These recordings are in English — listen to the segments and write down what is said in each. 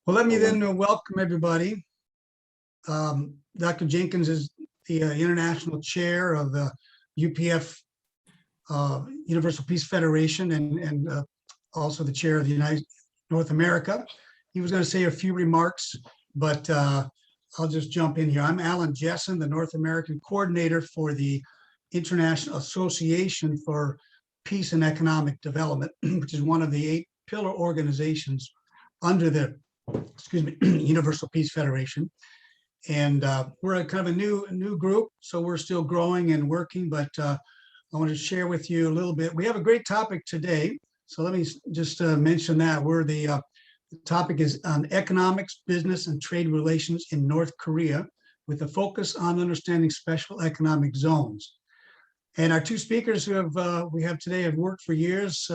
Well, let me then welcome everybody. Dr. Jenkins is the international chair of the UPF Universal Peace Federation and also the chair of the North America. He was going to say a few remarks, but I'll just jump in here. I'm Alan Jessen, the North American coordinator for the International Association for Peace and Economic Development, which is one of the 8 pillar organizations under the Universal Peace Federation. And we're a kind of a new group, so we're still growing and working, but I want to share with you a little bit. We have a great topic today, so let me just mention that. The topic is on economics, business, and trade relations in North Korea, with a focus on understanding special economic zones. And our 2 speakers who we have today have worked for years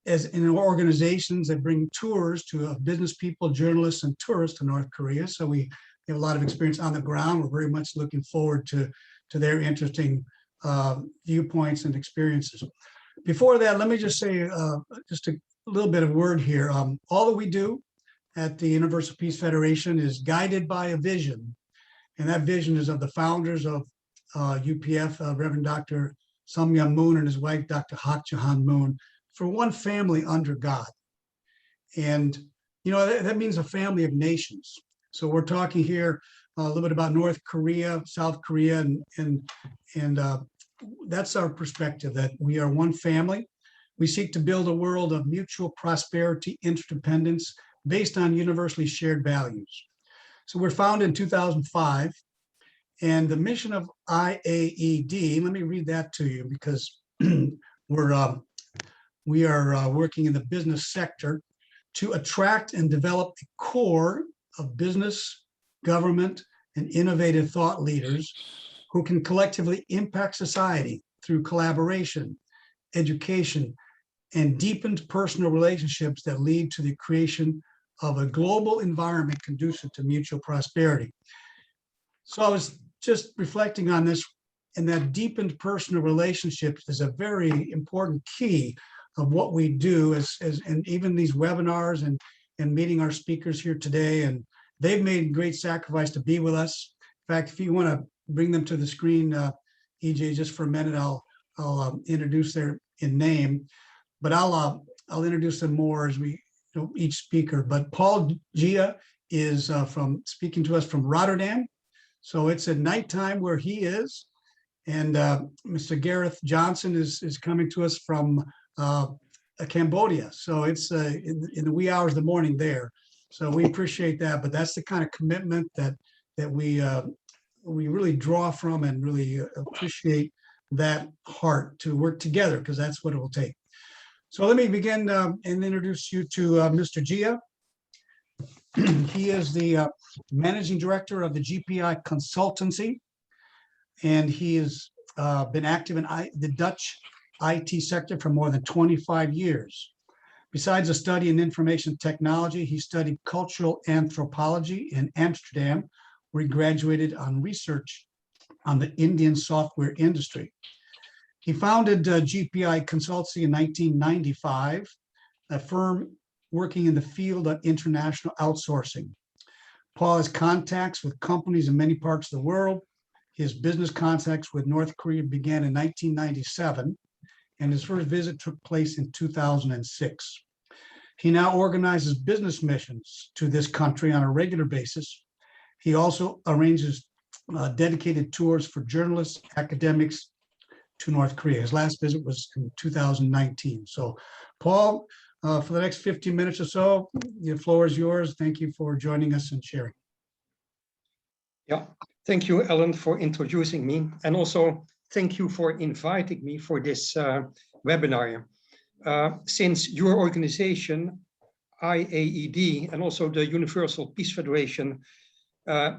as in organizations that bring tours to business people, journalists, and tourists to North Korea. So we have a lot of experience on the ground. We're very much looking forward to their interesting viewpoints and experiences. Before that, let me just say just a little bit of word here. All that we do at the Universal Peace Federation is guided by a vision. And that vision is of the founders of UPF, Reverend Dr. Sum-Myung Moon and his wife, Dr. Hak Jahan Moon, for one family under God. And, you know, that means a family of nations. So we're talking here a little bit about North Korea, South Korea, and that's our perspective, that we are one family. We seek to build a world of mutual prosperity, interdependence, based on universally shared values. So we're founded in 2005, and the mission of IAED, let me read that to you, because we are working in the business sector to attract and develop a core of business, government, and innovative thought leaders who can collectively impact society through collaboration, education, and deepened personal relationships that lead to the creation of a global environment conducive to mutual prosperity. So I was just reflecting on this, and that deepened personal relationships is a very important key of what we do and even these webinars and meeting our speakers here today. And they've made great sacrifice to be with us. In fact, if you want to bring them to the screen, EJ, just for a minute, I'll introduce their in name, but I'll introduce them more as we each speaker. But Paul Tjia is speaking to us from Rotterdam. So it's at nighttime where he is. And Mr. Gareth Johnson is coming to us from Cambodia. So it's in the wee hours of the morning there. So we appreciate that, but that's the kind of commitment that we really draw from, and really appreciate that heart to work together, because that's what it will take. So let me begin and introduce you to Mr. Tjia. He is the managing director of the GPI Consultancy, and he has been active in the Dutch IT sector for more than 25 years. Besides a study in information technology, he studied cultural anthropology in Amsterdam, where he graduated on research on the Indian software industry. He founded GPI Consultancy in 1995, a firm working in the field of international outsourcing. Paul has contacts with companies in many parts of the world. His business contacts with North Korea began in 1997, and his first visit took place in 2006. He now organizes business missions to this country on a regular basis. He also arranges dedicated tours for journalists, academics to North Korea. His last visit was in 2019. So, Paul, for the next 15 minutes or so, the floor is yours. Thank you for joining us and sharing. Yeah, thank you, Alan, for introducing me, and also thank you for inviting me for this webinar. Since your organization, IAED, and also the Universal Peace Federation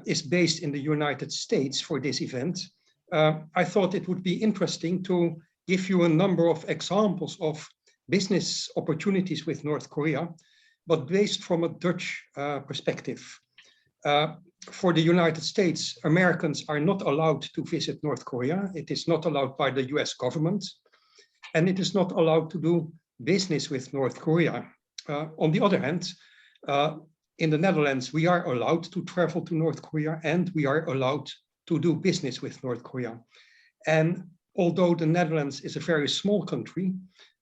is based in the United States for this event, I thought it would be interesting to give you a number of examples of business opportunities with North Korea, but based from a Dutch perspective. For the United States, Americans are not allowed to visit North Korea. It is not allowed by the US government, and it is not allowed to do business with North Korea. On the other hand, in the Netherlands, we are allowed to travel to North Korea and we are allowed to do business with North Korea. And although the Netherlands is a very small country,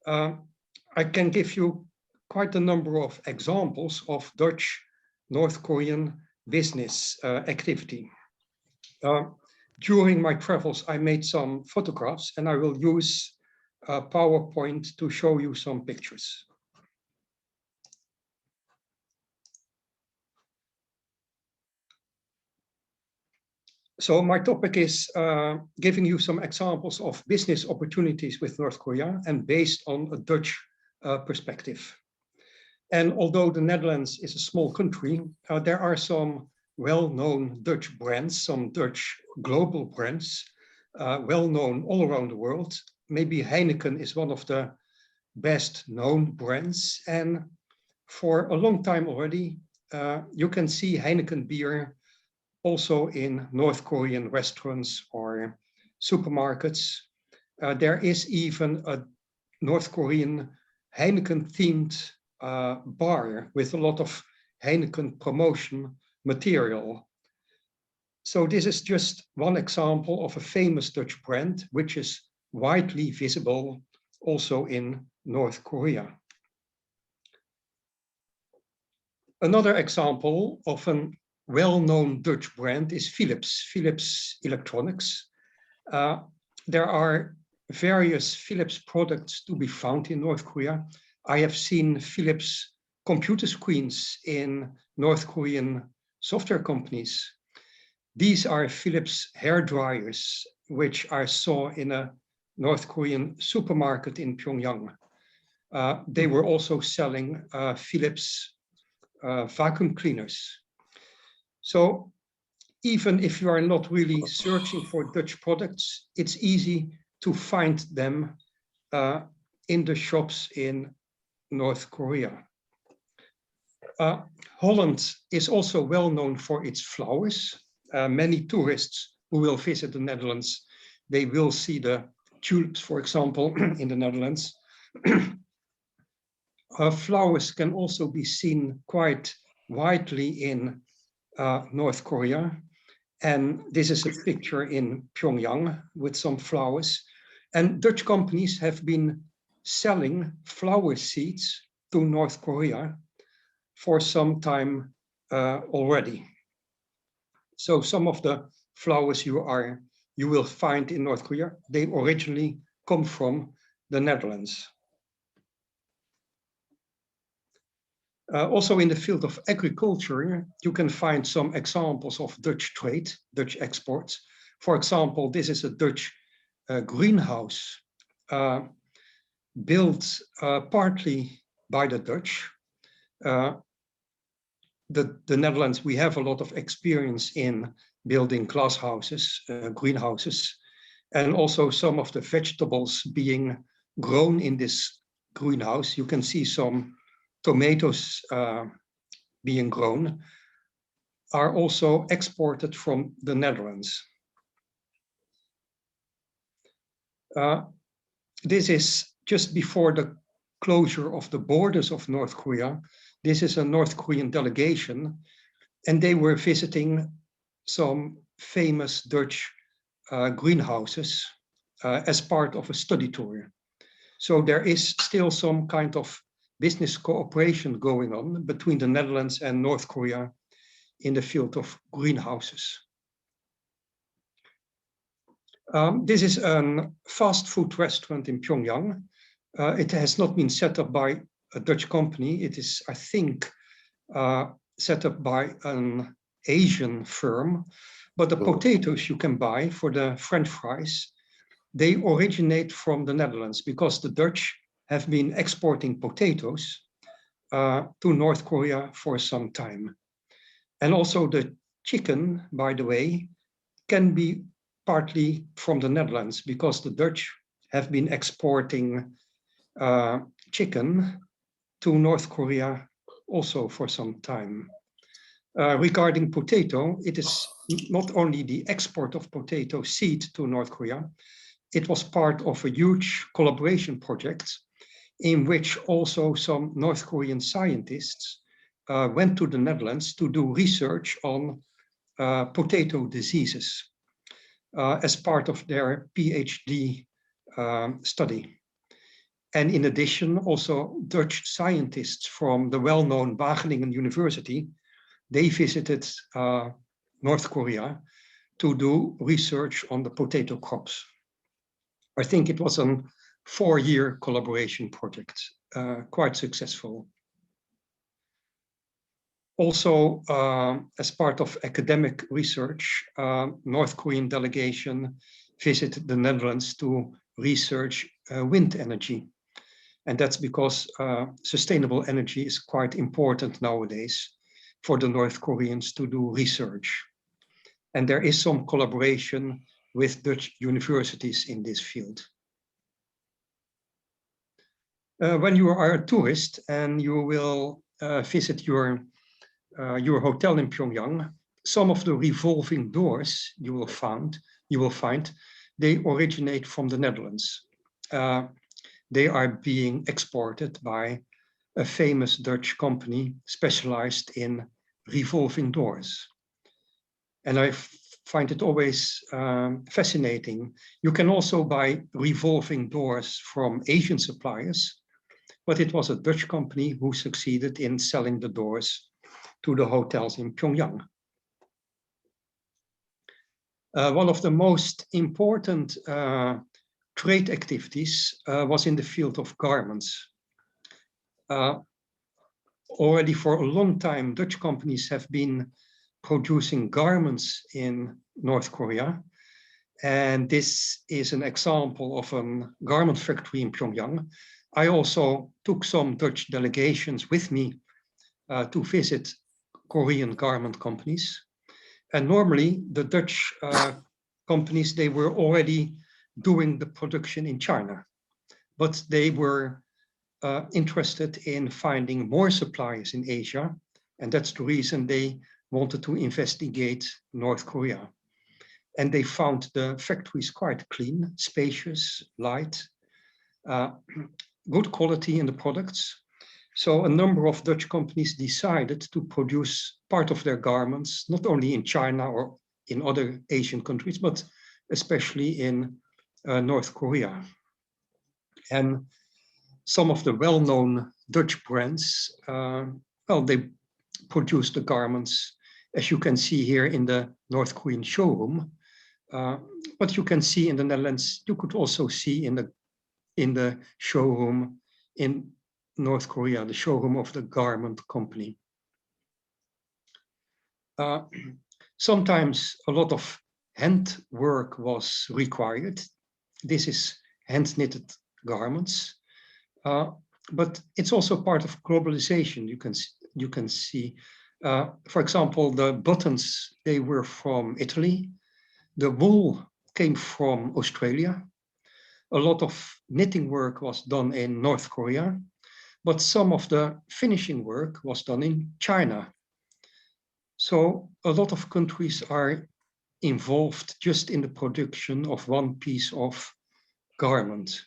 I can give you quite a number of examples of Dutch-North Korean business activity. During my travels, I made some photographs and I will use PowerPoint to show you some pictures. So my topic is giving you some examples of business opportunities with North Korea and based on a Dutch perspective. And although the Netherlands is a small country, there are some well-known Dutch brands, some Dutch global brands, well-known all around the world. Maybe Heineken is one of the best known brands. And for a long time already, you can see Heineken beer also in North Korean restaurants or supermarkets. There is even a North Korean Heineken-themed bar with a lot of Heineken promotion material. So this is just one example of a famous Dutch brand, which is widely visible also in North Korea. Another example of a well-known Dutch brand is Philips, Philips Electronics. There are various Philips products to be found in North Korea. I have seen Philips computer screens in North Korean software companies. These are Philips hair dryers, which I saw in a North Korean supermarket in Pyongyang. They were also selling Philips vacuum cleaners. So even if you are not really searching for Dutch products, it's easy to find them in the shops in North Korea. Holland is also well known for its flowers. Many tourists who will visit the Netherlands, they will see the tulips, for example, in the Netherlands. Flowers can also be seen quite widely in North Korea. And this is a picture in Pyongyang with some flowers. And Dutch companies have been selling flower seeds to North Korea for some time already. So some of the flowers you will find in North Korea, they originally come from the Netherlands. Also in the field of agriculture, you can find some examples of Dutch trade, Dutch exports. For example, this is a Dutch greenhouse built partly by the Dutch. The Netherlands, we have a lot of experience in building glass houses, greenhouses, and also some of the vegetables being grown in this greenhouse. You can see some tomatoes being grown are also exported from the Netherlands. This is just before the closure of the borders of North Korea. This is a North Korean delegation, and they were visiting some famous Dutch greenhouses as part of a study tour. So there is still some kind of business cooperation going on between the Netherlands and North Korea in the field of greenhouses. This is a fast food restaurant in Pyongyang. It has not been set up by a Dutch company. It is, I think, set up by an Asian firm. But the potatoes you can buy for the French fries, they originate from the Netherlands because the Dutch have been exporting potatoes to North Korea for some time. And also the chicken, by the way, can be partly from the Netherlands because the Dutch have been exporting chicken to North Korea also for some time. Regarding potato, it is not only the export of potato seed to North Korea, it was part of a huge collaboration project in which also some North Korean scientists went to the Netherlands to do research on potato diseases as part of their PhD study. And in addition, also Dutch scientists from the well-known Wageningen University, they visited North Korea to do research on the potato crops. I think it was a 4-year collaboration project, quite successful. Also, as part of academic research, North Korean delegation visited the Netherlands to research wind energy. And that's because sustainable energy is quite important nowadays for the North Koreans to do research. And there is some collaboration with Dutch universities in this field. When you are a tourist and you will visit your hotel in Pyongyang, some of the revolving doors you will find, they originate from the Netherlands. They are being exported by a famous Dutch company specialized in revolving doors. And I find it always fascinating. You can also buy revolving doors from Asian suppliers, but it was a Dutch company who succeeded in selling the doors to the hotels in Pyongyang. One of the most important trade activities was in the field of garments. Already for a long time, Dutch companies have been producing garments in North Korea. And this is an example of a garment factory in Pyongyang. I also took some Dutch delegations with me to visit Korean garment companies. And normally the Dutch companies, they were already doing the production in China, but they were interested in finding more suppliers in Asia. And that's the reason they wanted to investigate North Korea. And they found the factories quite clean, spacious, light, good quality in the products. So a number of Dutch companies decided to produce part of their garments, not only in China or in other Asian countries, but especially in North Korea. And some of the well-known Dutch brands, well, they produce the garments, as you can see here in the North Korean showroom. What you can see in the Netherlands, you could also see in the showroom in North Korea, the showroom of the garment company. Sometimes a lot of hand work was required. This is hand knitted garments, but it's also part of globalization. You can see, for example, the buttons, they were from Italy. The wool came from Australia. A lot of knitting work was done in North Korea, but some of the finishing work was done in China. So a lot of countries are involved just in the production of one piece of garment.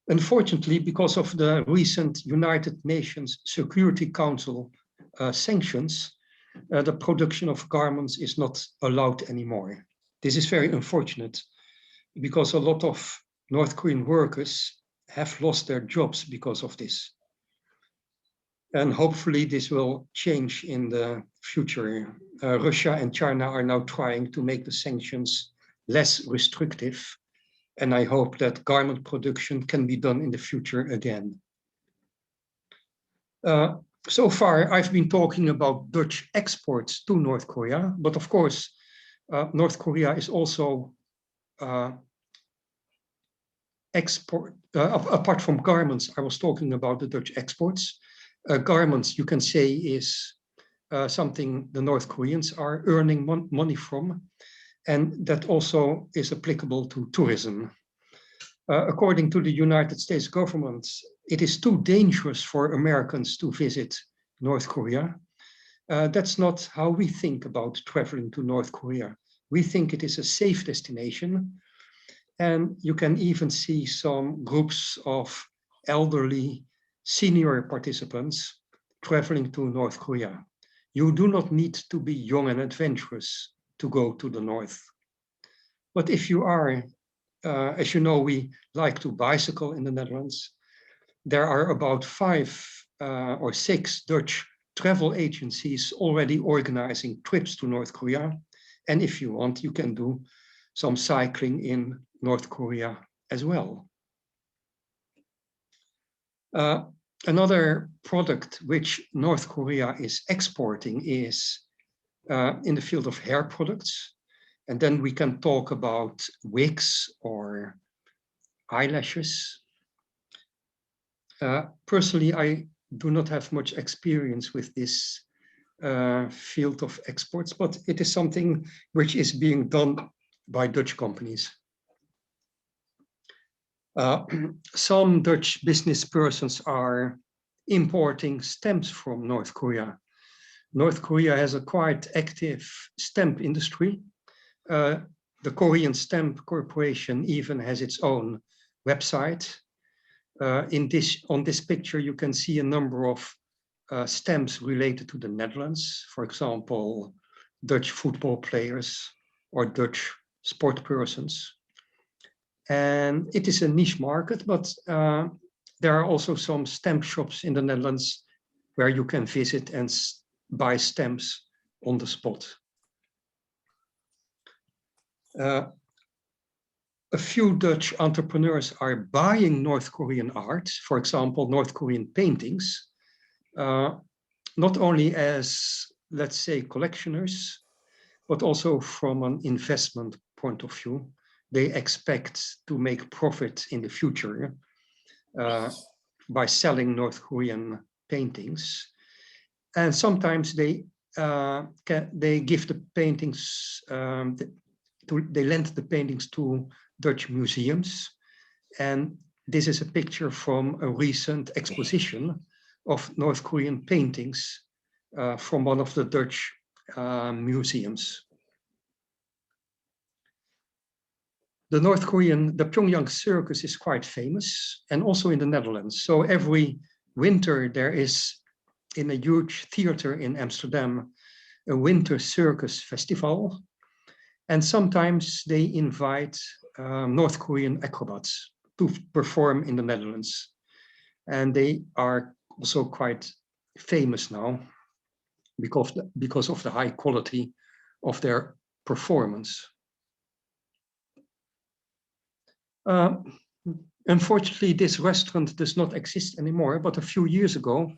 Unfortunately, because of the recent United Nations Security Council sanctions, the production of garments is not allowed anymore. This is very unfortunate because a lot of North Korean workers have lost their jobs because of this. And hopefully this will change in the future. Russia and China are now trying to make the sanctions less restrictive. And I hope that garment production can be done in the future again. So far, I've been talking about Dutch exports to North Korea, but of course, North Korea is also apart from garments, I was talking about the Dutch exports. Garments, you can say, is something the North Koreans are earning money from, and that also is applicable to tourism. According to the United States government, it is too dangerous for Americans to visit North Korea. That's not how we think about traveling to North Korea. We think it is a safe destination. And you can even see some groups of elderly, senior participants traveling to North Korea. You do not need to be young and adventurous to go to the North. But if you are, as you know, we like to bicycle in the Netherlands. There are about 5 or 6 Dutch travel agencies already organizing trips to North Korea. And if you want, you can do some cycling in North Korea as well. Another product which North Korea is exporting is in the field of hair products. And then we can talk about wigs or eyelashes. Personally, I do not have much experience with this field of exports, but it is something which is being done by Dutch companies. Some Dutch business persons are importing stamps from North Korea. North Korea has a quite active stamp industry. The Korean Stamp Corporation even has its own website. On this picture, you can see a number of stamps related to the Netherlands. For example, Dutch football players or Dutch sport persons. And it is a niche market, but there are also some stamp shops in the Netherlands where you can visit and buy stamps on the spot. A few Dutch entrepreneurs are buying North Korean art, for example, North Korean paintings, not only as, let's say, collectioners, but also from an investment point of view. They expect to make profit in the future by selling North Korean paintings. And sometimes they give the paintings, they lend the paintings to Dutch museums. And this is a picture from a recent exposition of North Korean paintings from one of the Dutch museums. The Pyongyang Circus is quite famous, and also in the Netherlands. So every winter there is, in a huge theater in Amsterdam, a winter circus festival. And sometimes they invite North Korean acrobats to perform in the Netherlands. And they are also quite famous now because of the high quality of their performance. Unfortunately, this restaurant does not exist anymore, but a few years ago,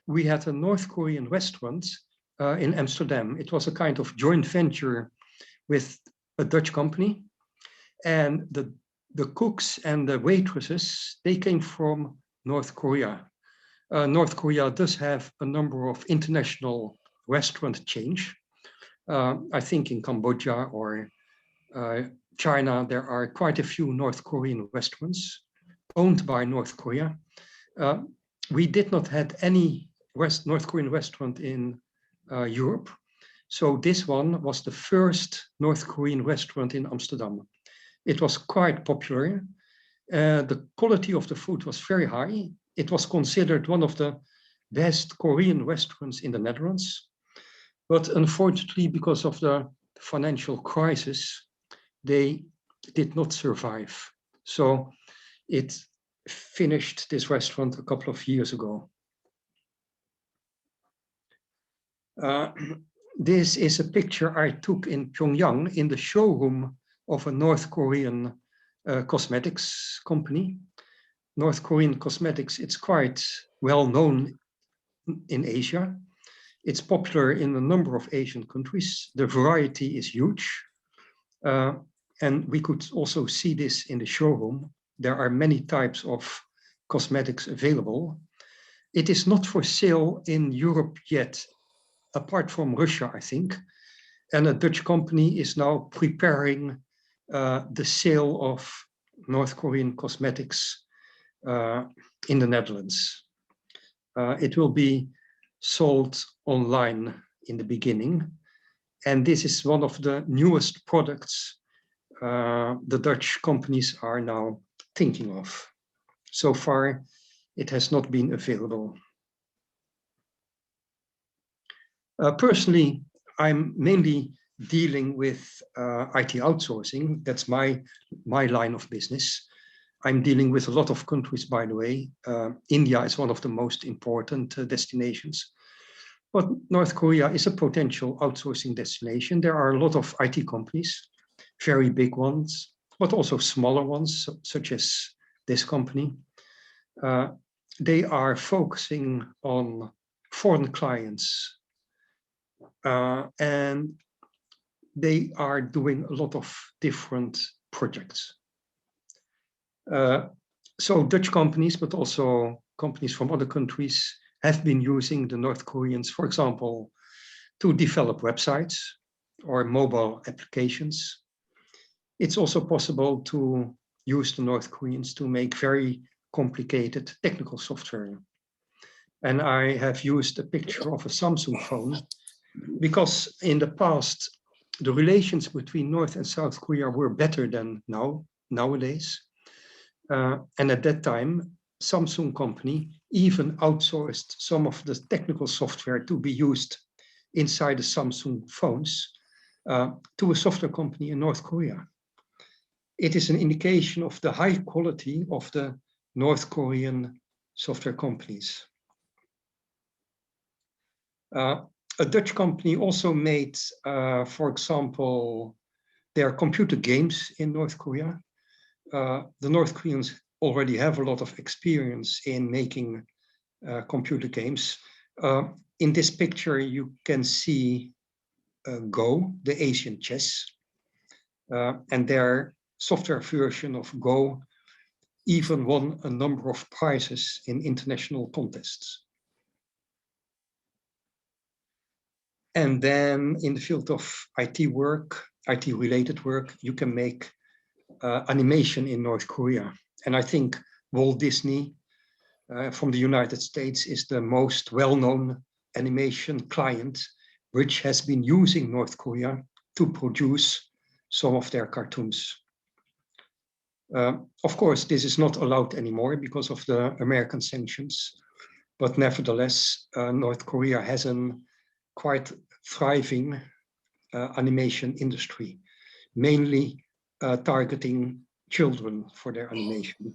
we had a North Korean restaurant in Amsterdam. It was a kind of joint venture with a Dutch company, and the cooks and the waitresses, they came from North Korea. North Korea does have a number of international restaurant chains. I think in Cambodia or China, there are quite a few North Korean restaurants owned by North Korea. We did not have any North Korean restaurant in Europe. So this one was the first North Korean restaurant in Amsterdam. It was quite popular. The quality of the food was very high. It was considered one of the best Korean restaurants in the Netherlands. But unfortunately, because of the financial crisis, they did not survive. So it finished, this restaurant, a couple of years ago. This is a picture I took in Pyongyang in the showroom of a North Korean cosmetics company. North Korean cosmetics, it's quite well known in Asia. It's popular in a number of Asian countries. The variety is huge. And we could also see this in the showroom. There are many types of cosmetics available. It is not for sale in Europe yet, apart from Russia, I think. And a Dutch company is now preparing the sale of North Korean cosmetics in the Netherlands. It will be sold online in the beginning. And this is one of the newest products the Dutch companies are now thinking of. So far, it has not been available. Personally, I'm mainly dealing with IT outsourcing. That's my line of business. I'm dealing with a lot of countries, by the way. India is one of the most important destinations. But North Korea is a potential outsourcing destination. There are a lot of IT companies, very big ones, but also smaller ones, such as this company. They are focusing on foreign clients, and they are doing a lot of different projects. So Dutch companies, but also companies from other countries have been using the North Koreans, for example, to develop websites or mobile applications. It's also possible to use the North Koreans to make very complicated technical software. And I have used a picture of a Samsung phone because in the past, the relations between North and South Korea were better than nowadays. And at that time, Samsung company even outsourced some of the technical software to be used inside the Samsung phones to a software company in North Korea. It is an indication of the high quality of the North Korean software companies. A Dutch company also made, for example, their computer games in North Korea. The North Koreans already have a lot of experience in making computer games. In this picture, you can see Go, the Asian chess, and their software version of Go even won a number of prizes in international contests. And then in the field of IT work, IT-related work, you can make animation in North Korea. And I think Walt Disney from the United States is the most well-known animation client, which has been using North Korea to produce some of their cartoons. Of course, this is not allowed anymore because of the American sanctions, but nevertheless, North Korea has a quite thriving animation industry, mainly targeting children for their animation.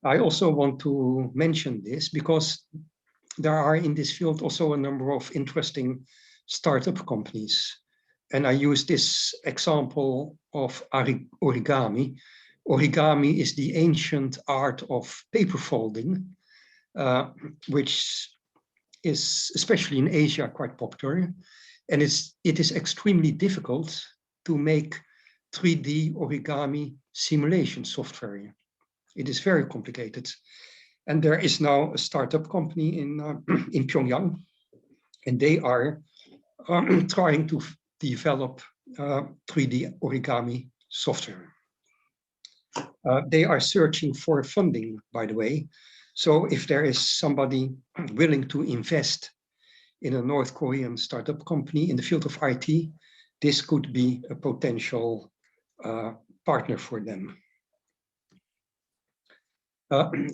I also want to mention this because there are in this field also a number of interesting startup companies. And I use this example of origami. Origami is the ancient art of paper folding, which is especially in Asia quite popular. And it is extremely difficult to make 3D origami simulation software. It is very complicated. And there is now a startup company in Pyongyang, and they are trying to develop 3D origami software. They are searching for funding, by the way. So if there is somebody willing to invest in a North Korean startup company in the field of IT, this could be a potential partner for them.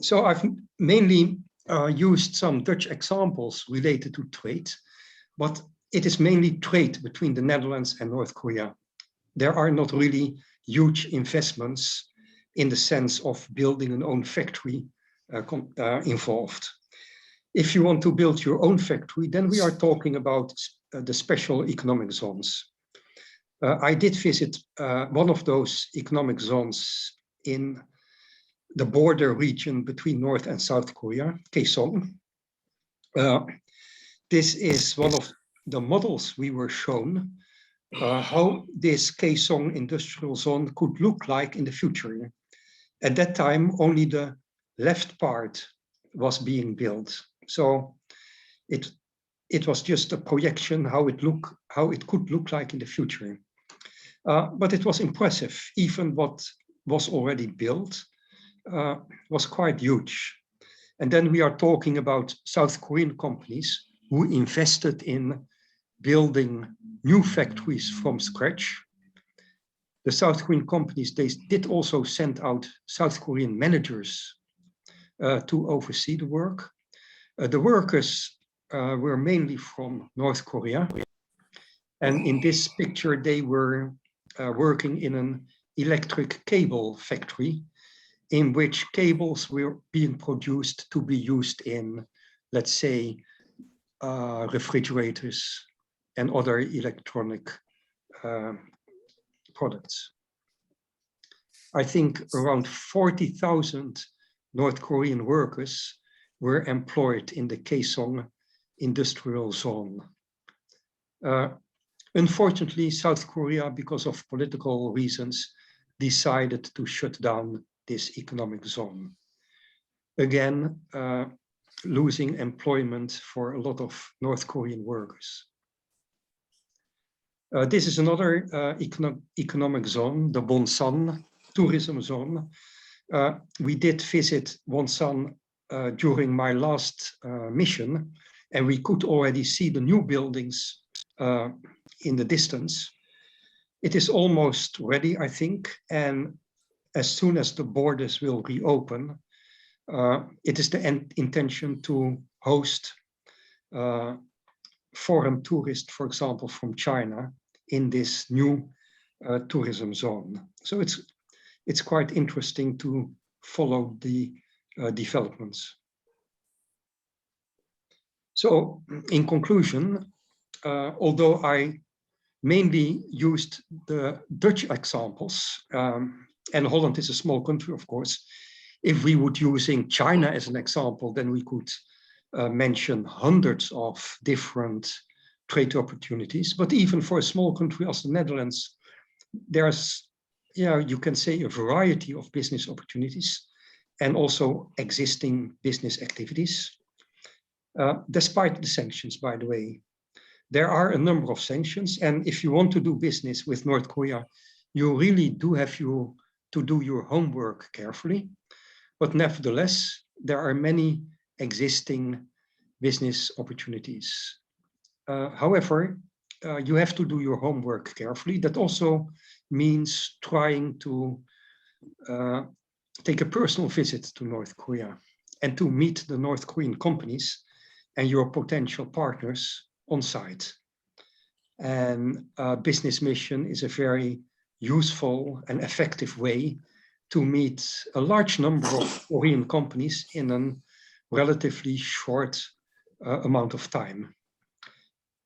So I've mainly used some Dutch examples related to trade, but it is mainly trade between the Netherlands and North Korea. There are not really huge investments in the sense of building an own factory involved. If you want to build your own factory, then we are talking about the special economic zones. I did visit one of those economic zones in the border region between North and South Korea, Kaesong. This is one of the models we were shown, how this Kaesong industrial zone could look like in the future. At that time, only the left part was being built. So it was just a projection how it could look like in the future. But it was impressive. Even what was already built was quite huge. And then we are talking about South Korean companies who invested in building new factories from scratch. The South Korean companies, they did also send out South Korean managers to oversee the work. The workers were mainly from North Korea. And in this picture, they were working in an electric cable factory in which cables were being produced to be used in, let's say, refrigerators and other electronic products. I think around 40,000 North Korean workers were employed in the Kaesong industrial zone. Unfortunately, South Korea, because of political reasons, decided to shut down this economic zone. Again, losing employment for a lot of North Korean workers. This is another economic zone, the Bonsan tourism zone. We did visit Bonsan during my last mission, and we could already see the new buildings in the distance. It is almost ready, I think, and as soon as the borders will reopen, it is the intention to host foreign tourists, for example, from China in this new tourism zone. So it's quite interesting to follow the developments. So in conclusion, although I mainly used the Dutch examples, and Holland is a small country, of course, if we would using China as an example, then we could mention hundreds of different trade opportunities. But even for a small country as the Netherlands, there's, you can say a variety of business opportunities and also existing business activities. Despite the sanctions, by the way, there are a number of sanctions. And if you want to do business with North Korea, you really do have to do your homework carefully. But nevertheless, there are many existing business opportunities. However, you have to do your homework carefully. That also means trying to take a personal visit to North Korea and to meet the North Korean companies and your potential partners on site. And a business mission is a very useful and effective way to meet a large number of Korean companies in a relatively short amount of time.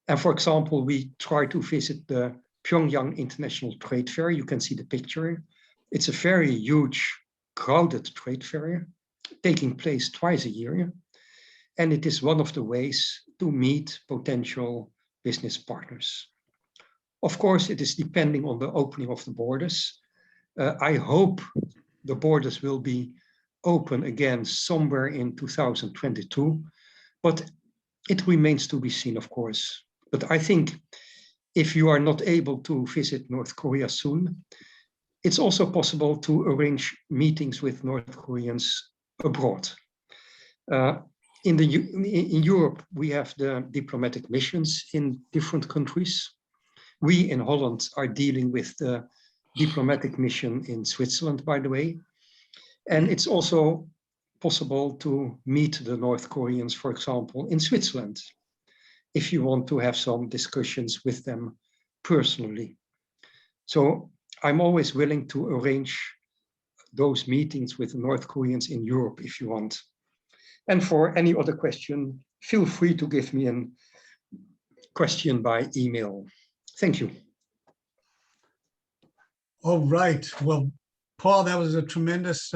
And for example, we try to visit the Pyongyang International Trade Fair. You can see the picture. It's a very huge, crowded trade fair taking place twice a year. And it is one of the ways to meet potential business partners. Of course, it is depending on the opening of the borders. I hope the borders will be open again somewhere in 2022, but it remains to be seen, of course. But I think if you are not able to visit North Korea soon, it's also possible to arrange meetings with North Koreans abroad. In Europe, we have the diplomatic missions in different countries. We in Holland are dealing with the diplomatic mission in Switzerland, by the way. And it's also possible to meet the North Koreans, for example, in Switzerland, if you want to have some discussions with them personally. So I'm always willing to arrange those meetings with the North Koreans in Europe if you want. And for any other question, feel free to give me a question by email. Thank you. All right. Well, Paul, that was a tremendous,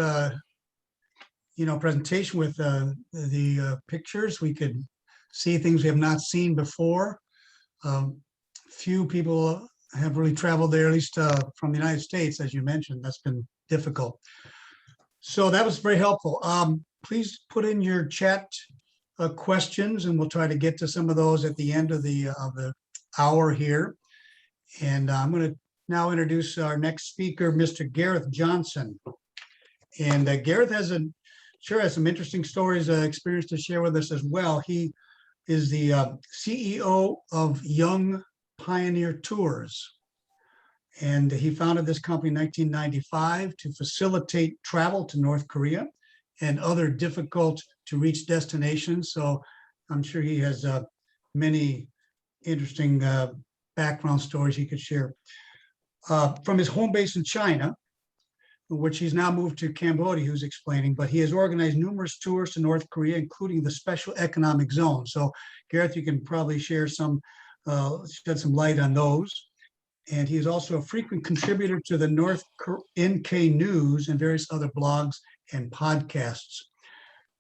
presentation with the pictures. We could see things we have not seen before. Few people have really traveled there, at least from the United States, as you mentioned. That's been difficult. So that was very helpful. Please put in your chat questions, and we'll try to get to some of those at the end of the hour here. And I'm going to now introduce our next speaker, Mr. Gareth Johnson. And Gareth has some interesting stories, experience to share with us as well. He is the CEO of Young Pioneer Tours. And he founded this company in 1995 to facilitate travel to North Korea and other difficult to reach destinations. So I'm sure he has many interesting background stories he could share. From his home base in China, which he's now moved to Cambodia, he was explaining, but he has organized numerous tours to North Korea, including the Special Economic Zone. So Gareth, you can probably share some, shed some light on those. And he is also a frequent contributor to the North NK News and various other blogs and podcasts.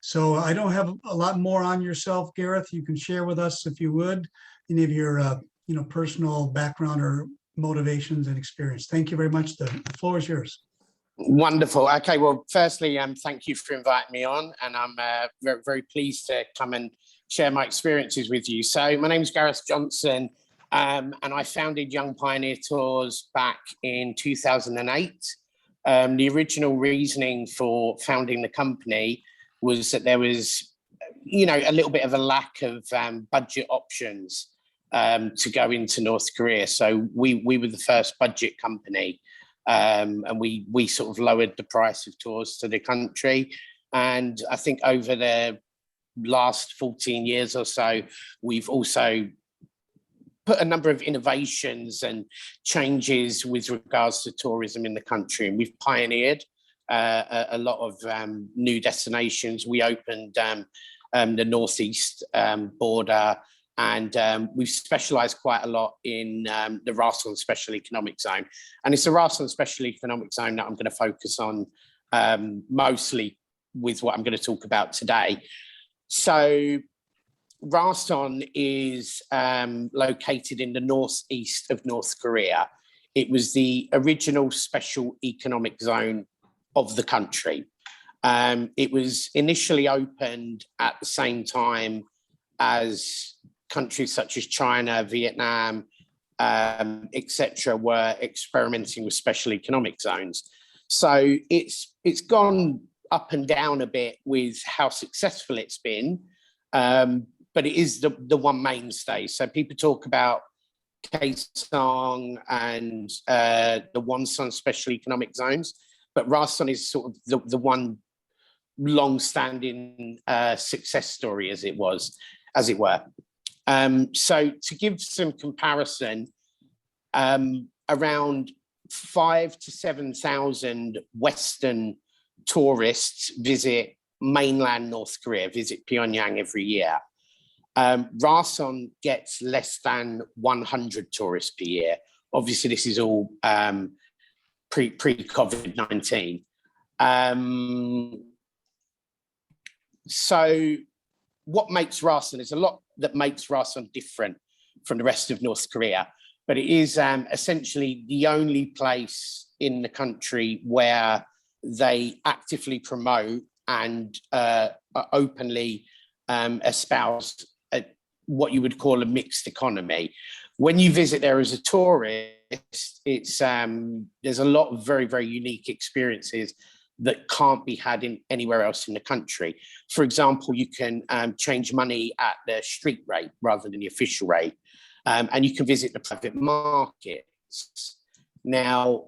So I don't have a lot more on yourself, Gareth. You can share with us, if you would, any of your personal background or motivations and experience. Thank you very much. The floor is yours. Wonderful. Okay, well, firstly, thank you for inviting me on, and I'm very, very pleased to come and share my experiences with you. So my name is Gareth Johnson, and I founded Young Pioneer Tours back in 2008. The original reasoning for founding the company was that there was, a little bit of a lack of budget options to go into North Korea. So we were the first budget company. And we sort of lowered the price of tours to the country. And I think over the last 14 years or so, we've also put a number of innovations and changes with regards to tourism in the country. And we've pioneered a lot of new destinations. We opened the Northeast border, and we've specialised quite a lot in the Rason Special Economic Zone. And it's the Rason Special Economic Zone that I'm going to focus on mostly with what I'm going to talk about today. So Rason is located in the northeast of North Korea. It was the original special economic zone of the country. It was initially opened at the same time as countries such as China, Vietnam, etc., were experimenting with special economic zones. So it's gone up and down a bit with how successful it's been, but it is the one mainstay. So people talk about Kaesong and the Bonsan special economic zones, but Rason is sort of the one long-standing success story, as it were. So to give some comparison, around 5,000 to 7,000 Western tourists visit mainland North Korea, visit Pyongyang every year. Rason gets less than 100 tourists per year. Obviously, this is all pre-COVID-19. So what makes Rason? There's a lot that makes Rason different from the rest of North Korea, but it is essentially the only place in the country where they actively promote and openly espouse what you would call a mixed economy. When you visit there as a tourist, it's there's a lot of very, very unique experiences that can't be had in anywhere else in the country. For example, you can change money at the street rate rather than the official rate, and you can visit the private markets. Now,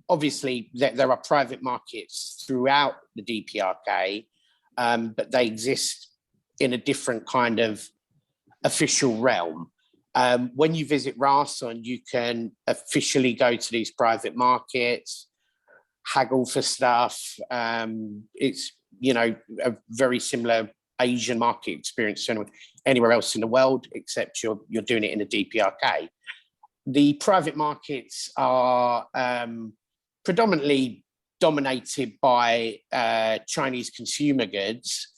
obviously, there are private markets throughout the DPRK, but they exist in a different kind of official realm. When you visit Rason, you can officially go to these private markets, haggle for stuff. It's, a very similar Asian market experience to anywhere else in the world, except you're doing it in the DPRK. The private markets are predominantly dominated by Chinese consumer goods,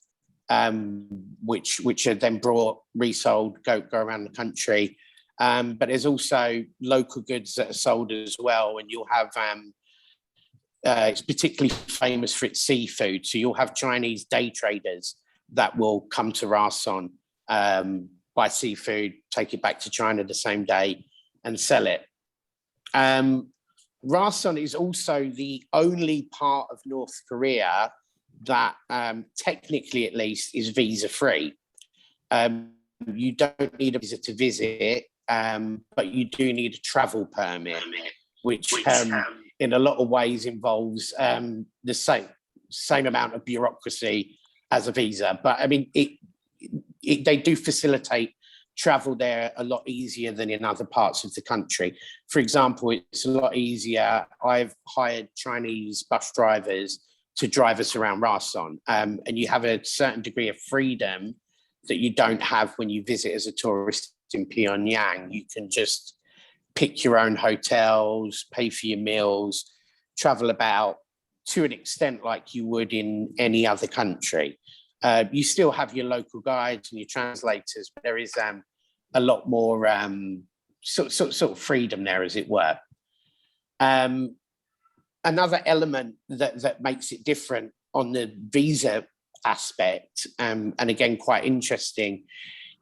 which are then brought, resold, go around the country. But there's also local goods that are sold as well, and you'll have it's particularly famous for its seafood. So you'll have Chinese day traders that will come to Rason, buy seafood, take it back to China the same day and sell it. Rason is also the only part of North Korea that technically, at least, is visa-free. You don't need a visa to visit, but you do need a travel permit, which in a lot of ways involves the same amount of bureaucracy as a visa. But I mean, they do facilitate travel there a lot easier than in other parts of the country. For example, it's a lot easier. I've hired Chinese bus drivers to drive us around Rason, and you have a certain degree of freedom that you don't have when you visit as a tourist in Pyongyang. You can just pick your own hotels, pay for your meals, travel about to an extent like you would in any other country. You still have your local guides and your translators, but there is a lot more sort of freedom there, as it were. Another element that makes it different on the visa aspect, and again quite interesting,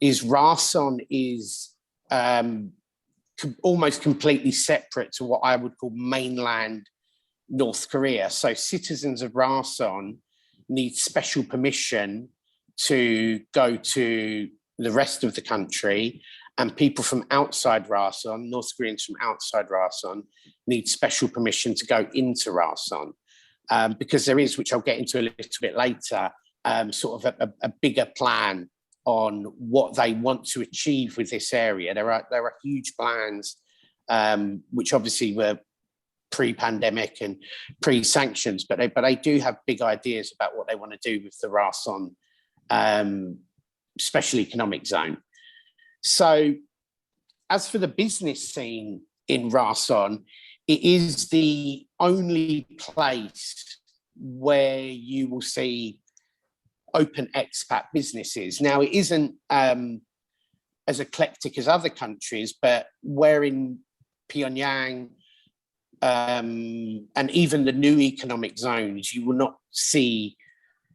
is Rason is almost completely separate to what I would call mainland North Korea. So citizens of Rason need special permission to go to the rest of the country, and people from outside Rason, North Koreans from outside Rason, need special permission to go into Rason, because there is, which I'll get into a little bit later, sort of a bigger plan on what they want to achieve with this area. There are huge plans, which obviously were pre-pandemic and pre-sanctions, but they do have big ideas about what they want to do with the Rason special economic zone. So as for the business scene in Rason, it is the only place where you will see open expat businesses. Now, it isn't as eclectic as other countries, but where in Pyongyang and even the new economic zones, you will not see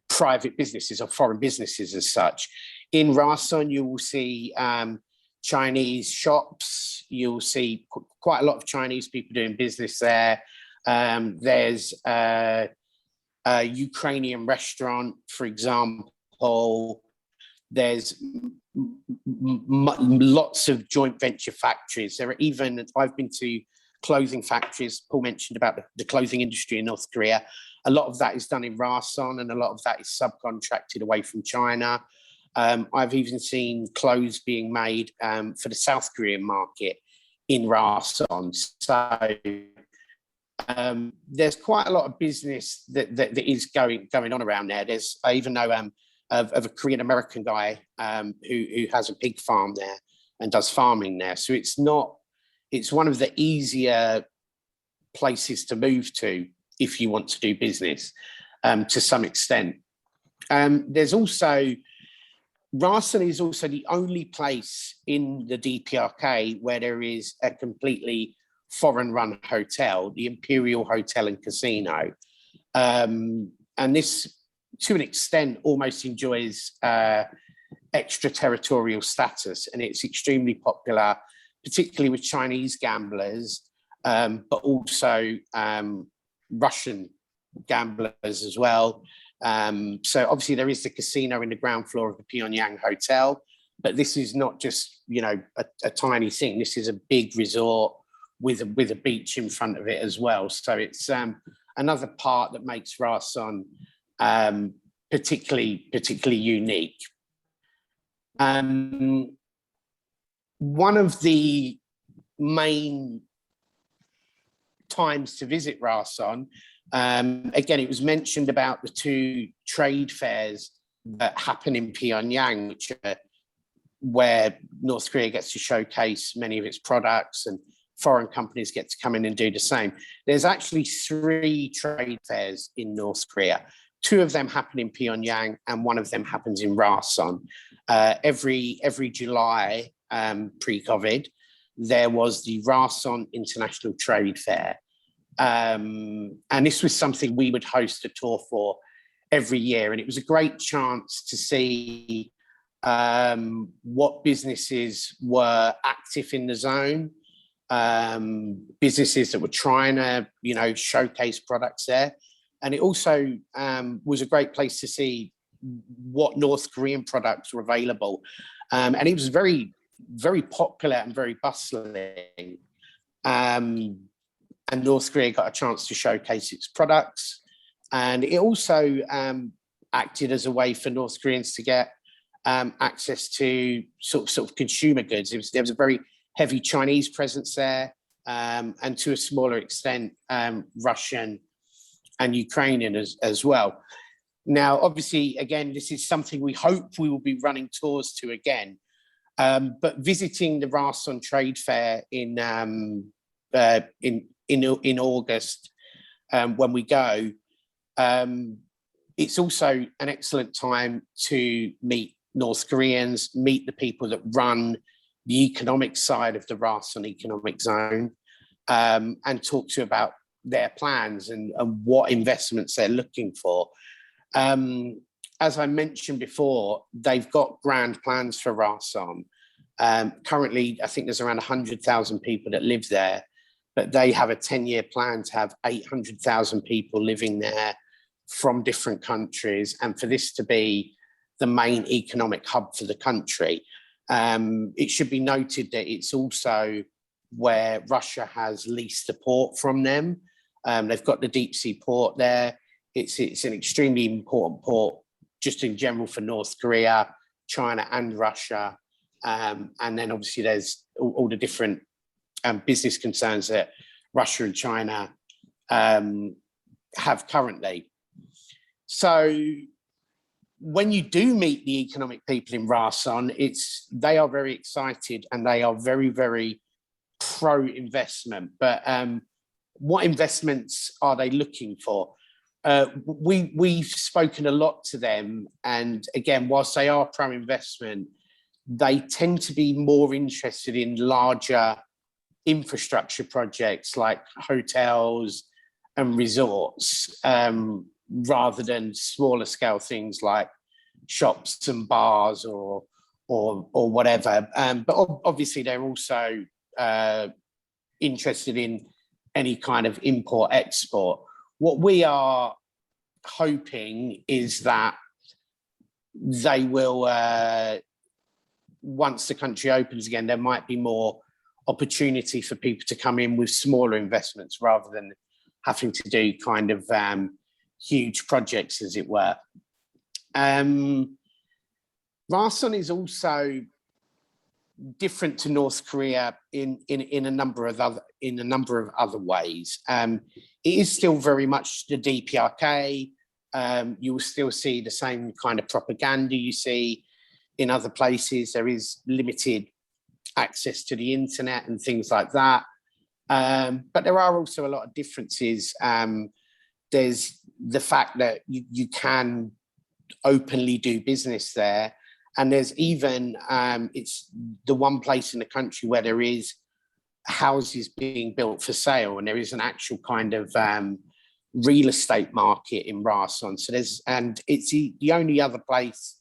private businesses or foreign businesses as such. In Rason, you will see Chinese shops. You'll see quite a lot of Chinese people doing business there. There's a Ukrainian restaurant, for example. There's lots of joint venture factories. There are even, I've been to clothing factories. Paul mentioned about the clothing industry in North Korea. A lot of that is done in Rason, and a lot of that is subcontracted away from China. I've even seen clothes being made for the South Korean market in Rason. So there's quite a lot of business that is going on around there. I even know of a Korean American guy who has a pig farm there and does farming there. So it's one of the easier places to move to if you want to do business to some extent. There's also, Rason is also the only place in the DPRK where there is a completely foreign-run hotel, the Imperial Hotel and Casino. And this, to an extent, almost enjoys extraterritorial status, and it's extremely popular, particularly with Chinese gamblers, but also Russian gamblers as well. So obviously there is the casino in the ground floor of the Pyongyang Hotel, but this is not just, a tiny thing. This is a big resort with a beach in front of it as well. So it's another part that makes Rason particularly unique. One of the main times to visit Rason, again, it was mentioned about the two trade fairs that happen in Pyongyang, which are where North Korea gets to showcase many of its products and foreign companies get to come in and do the same. There's actually 3 trade fairs in North Korea. 2 of them happen in Pyongyang and 1 of them happens in Rason. Every July, pre-COVID, there was the Rason International Trade Fair. And this was something we would host a tour for every year. And it was a great chance to see what businesses were active in the zone, businesses that were trying to, showcase products there. And it also was a great place to see what North Korean products were available. And it was very, very popular and very bustling. And and North Korea got a chance to showcase its products. And it also acted as a way for North Koreans to get access to sort of consumer goods. There was a very heavy Chinese presence there, and to a smaller extent, Russian and Ukrainian as well. Now, obviously, again, this is something we hope we will be running tours to again. But visiting the Rason trade fair in August, when we go, it's also an excellent time to meet North Koreans, meet the people that run the economic side of the Rason economic zone, and talk to about their plans and what investments they're looking for. As I mentioned before, they've got grand plans for Rason. Currently, I think there's around 100,000 people that live there, but they have a 10-year plan to have 800,000 people living there from different countries, and for this to be the main economic hub for the country. It should be noted that it's also where Russia has leased the port from them. They've got the deep sea port there. It's an extremely important port just in general for North Korea, China and Russia. And then obviously there's all the different business concerns that Russia and China have currently. So when you do meet the economic people in Rason, they are very excited and they are very, very pro-investment. But what investments are they looking for? We've spoken a lot to them, and again, whilst they are pro-investment, they tend to be more interested in larger infrastructure projects like hotels and resorts, rather than smaller scale things like shops and bars or whatever. But obviously, they're also interested in any kind of import export. What we are hoping is that they will, once the country opens again, there might be more opportunity for people to come in with smaller investments rather than having to do kind of huge projects, as it were. Rason is also different to North Korea in a number of other ways. It is still very much the DPRK. You will still see the same kind of propaganda you see in other places. There is limited access to the internet and things like that. But there are also a lot of differences. There's the fact that you can openly do business there. And there's even, it's the one place in the country where there is houses being built for sale, and there is an actual kind of real estate market in Rason. So and it's the only other place,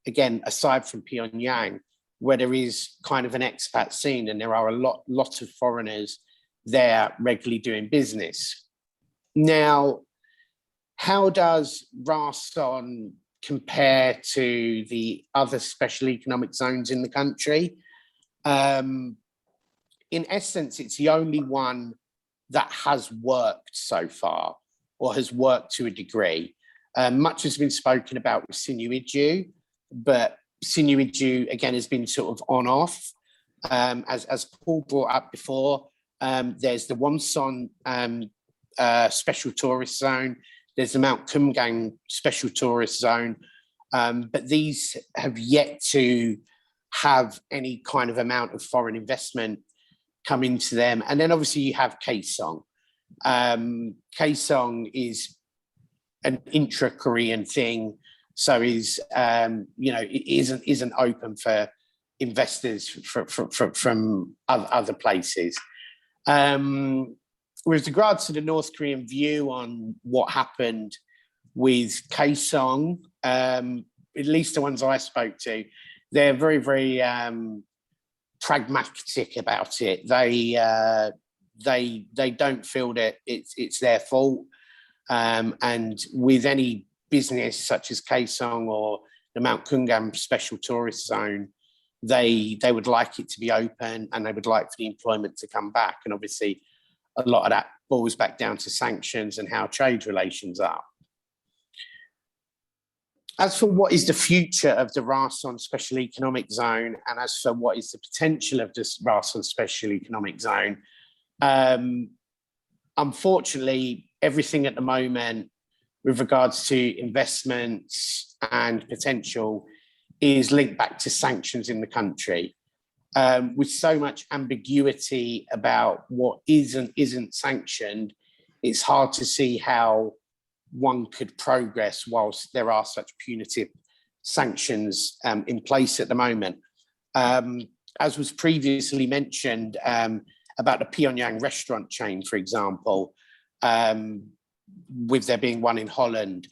again, aside from Pyongyang, where there is kind of an expat scene, and there are a lot of foreigners there regularly doing business. Now, how does Rason compare to the other special economic zones in the country? In essence, it's the only one that has worked so far, or has worked to a degree. Much has been spoken about with Sinuiju, but Sinuiju, again, has been sort of on-off. As Paul brought up before, there's the Bonsan special tourist zone, there's the Mount Kumgang special tourist zone, but these have yet to have any kind of amount of foreign investment come into them. And then obviously you have Kaesong. Kaesong is an intra-Korean thing, so it isn't open for investors from other places. With regards to the North Korean view on what happened with Kaesong, at least the ones I spoke to, they're very, very pragmatic about it. They don't feel that it's their fault. And with any business such as Kaesong or the Mount Kumgang Special Tourist Zone, they would like it to be open, and they would like for the employment to come back. And obviously, a lot of that boils back down to sanctions and how trade relations are. As for what is the future of the Rason Special Economic Zone, and as for what is the potential of this Rason Special Economic Zone, unfortunately, everything at the moment with regards to investments and potential is linked back to sanctions in the country. With so much ambiguity about what is and isn't sanctioned, it's hard to see how one could progress whilst there are such punitive sanctions in place at the moment. As was previously mentioned about the Pyongyang restaurant chain, for example, with there being one in Holland,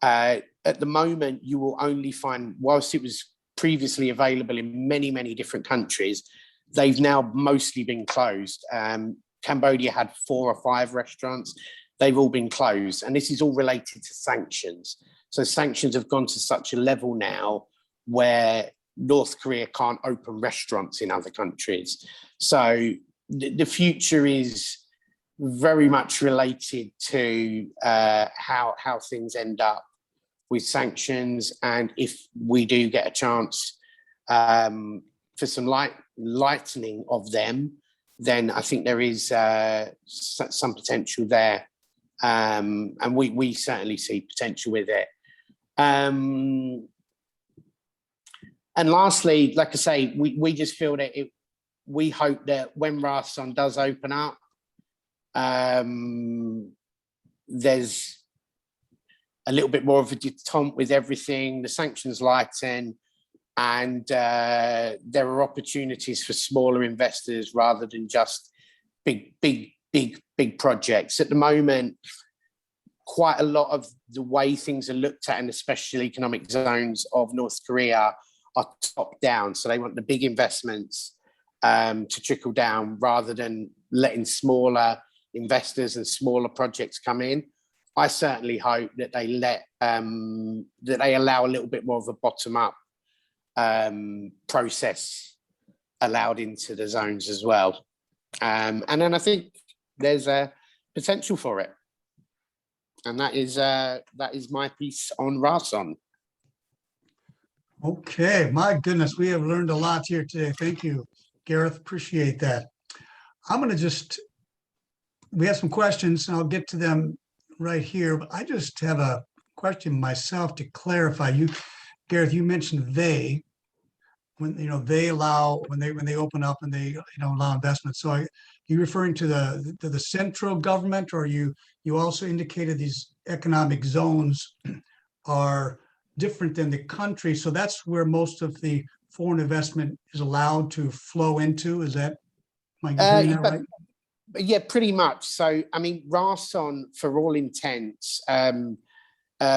at the moment you will only find, whilst it was previously available in many, many different countries, they've now mostly been closed. Cambodia had 4 or 5 restaurants. They've all been closed, and this is all related to sanctions. So sanctions have gone to such a level now where North Korea can't open restaurants in other countries. So the future is very much related to how things end up with sanctions, and if we do get a chance for some lightening of them, then I think there is some potential there. And we certainly see potential with it. And lastly, like I say, we just feel that we hope that when Rason does open up, there's a little bit more of a detente with everything, the sanctions lighten, and there are opportunities for smaller investors rather than just big projects. At the moment, quite a lot of the way things are looked at in the special economic zones of North Korea are top down. So they want the big investments to trickle down rather than letting smaller investors and smaller projects come in. I certainly hope that they allow a little bit more of a bottom-up process allowed into the zones as well. And then I think there's a potential for it. And that is my piece on Rason. Okay, my goodness, we have learned a lot here today. Thank you, Gareth. Appreciate that. I'm going to we have some questions and I'll get to them right here, but I just have a question myself to clarify. Gareth, you mentioned when they allow, when they open up and they allow investment. So are you referring to the central government, or you also indicated these economic zones are different than the country, so that's where most of the foreign investment is allowed to flow into? Is that, am I getting that right? Yeah, pretty much. So, I mean, Rason, for all intents,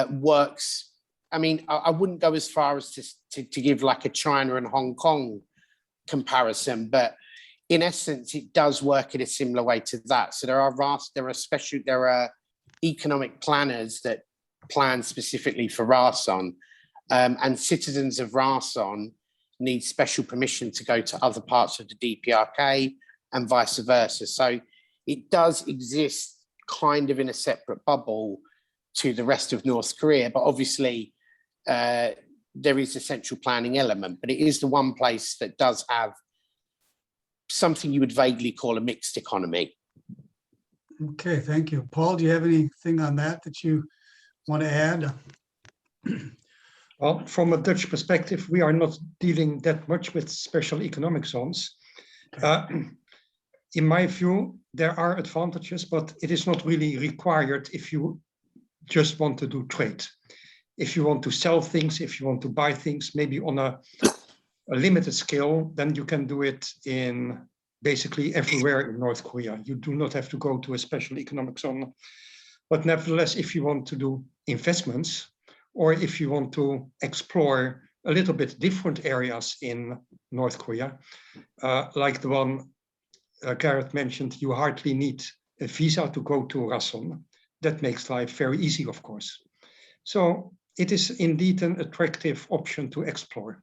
works. I mean, I wouldn't go as far as to give like a China and Hong Kong comparison, but in essence, it does work in a similar way to that. So there are economic planners that plan specifically for Rason, and citizens of Rason need special permission to go to other parts of the DPRK and vice versa. So it does exist kind of in a separate bubble to the rest of North Korea, but obviously there is a central planning element, but it is the one place that does have something you would vaguely call a mixed economy. Okay, thank you. Paul, do you have anything on that you want to add? Well, from a Dutch perspective, we are not dealing that much with special economic zones. In my view, there are advantages, but it is not really required if you just want to do trade. If you want to sell things, if you want to buy things, maybe on a limited scale, then you can do it in basically everywhere in North Korea. You do not have to go to a special economic zone. But nevertheless, if you want to do investments, or if you want to explore a little bit different areas in North Korea, like the one Gareth mentioned, you hardly need a visa to go to Rason. That makes life very easy, of course. So it is indeed an attractive option to explore.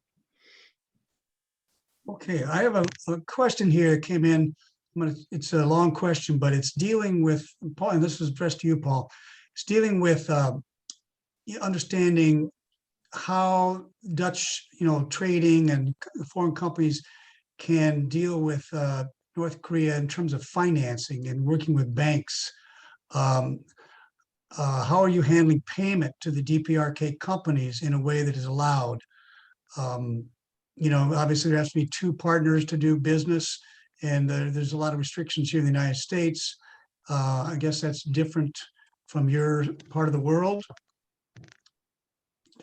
Okay, I have a question here that came in it's a long question, but it's dealing with, Paul, and this is addressed to you, Paul. It's dealing with understanding how Dutch, trading and foreign companies can deal with North Korea in terms of financing and working with banks. How are you handling payment to the DPRK companies in a way that is allowed? Obviously there has to be two partners to do business, and there's a lot of restrictions here in the United States. I guess that's different from your part of the world.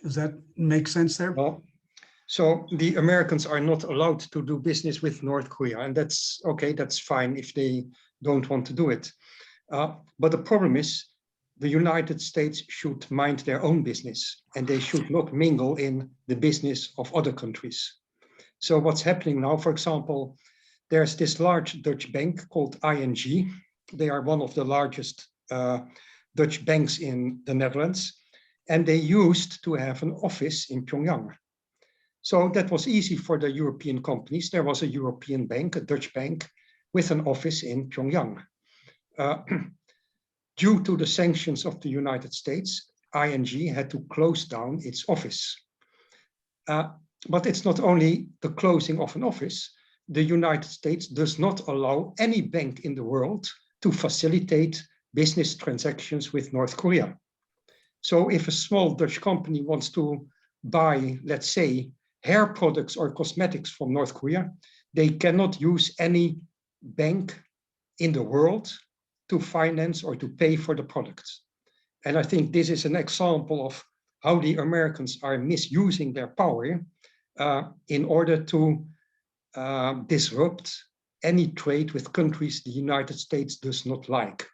Does that make sense there? Well, so the Americans are not allowed to do business with North Korea, and that's okay, that's fine if they don't want to do it. But the problem is the United States should mind their own business, and they should not mingle in the business of other countries. So what's happening now, for example, there's this large Dutch bank called ING. They are one of the largest Dutch banks in the Netherlands, and they used to have an office in Pyongyang. So that was easy for the European companies. There was a European bank, a Dutch bank, with an office in Pyongyang. Due to the sanctions of the United States, ING had to close down its office. But it's not only the closing of an office. The United States does not allow any bank in the world to facilitate business transactions with North Korea. So if a small Dutch company wants to buy, let's say, hair products or cosmetics from North Korea, they cannot use any bank in the world to finance or to pay for the products. And I think this is an example of how the Americans are misusing their power in order to disrupt any trade with countries the United States does not like.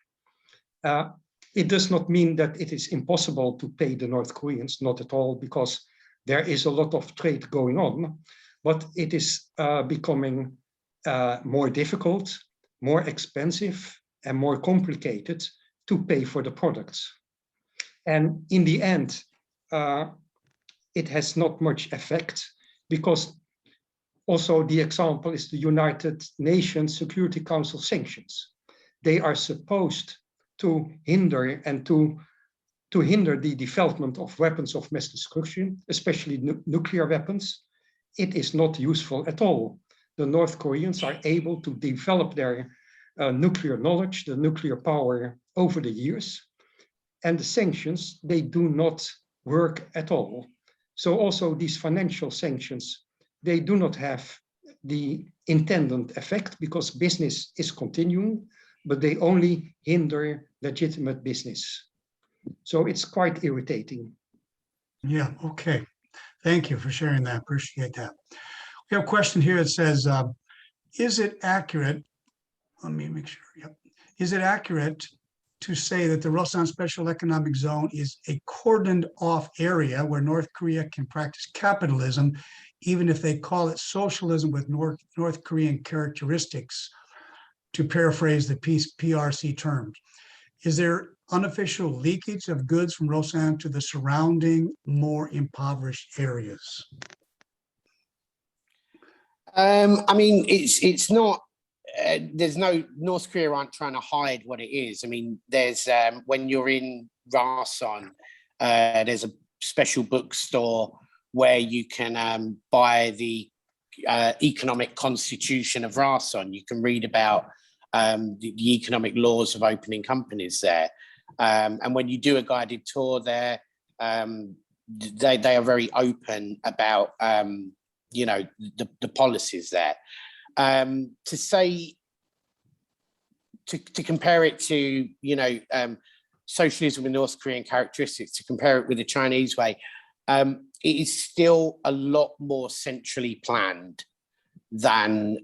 It does not mean that it is impossible to pay the North Koreans, not at all, because there is a lot of trade going on, but it is becoming more difficult, more expensive, and more complicated to pay for the products. And in the end, it has not much effect, because also the example is the United Nations Security Council sanctions. They are supposed to hinder and to hinder the development of weapons of mass destruction, especially nuclear weapons. It is not useful at all. The North Koreans are able to develop their nuclear knowledge, the nuclear power over the years, and the sanctions, they do not work at all. So also these financial sanctions, they do not have the intended effect, because business is continuing, but they only hinder legitimate business. So it's quite irritating. Yeah, okay. Thank you for sharing that. Appreciate that. We have a question here that says, is it accurate? Let me make sure. Yep. Is it accurate to say that the Rason Special Economic Zone is a cordoned off area where North Korea can practice capitalism, even if they call it socialism with North Korean characteristics, to paraphrase the PRC terms? Is there unofficial leakage of goods from Rason to the surrounding, more impoverished areas? I mean, it's not. There's no, North Korea aren't trying to hide what it is. I mean, there's when you're in Rason, there's a special bookstore where you can buy the economic constitution of Rason. You can read about the economic laws of opening companies there. And when you do a guided tour there, they are very open about, the policies there. To say, to compare it to, socialism with North Korean characteristics, to compare it with the Chinese way, it is still a lot more centrally planned than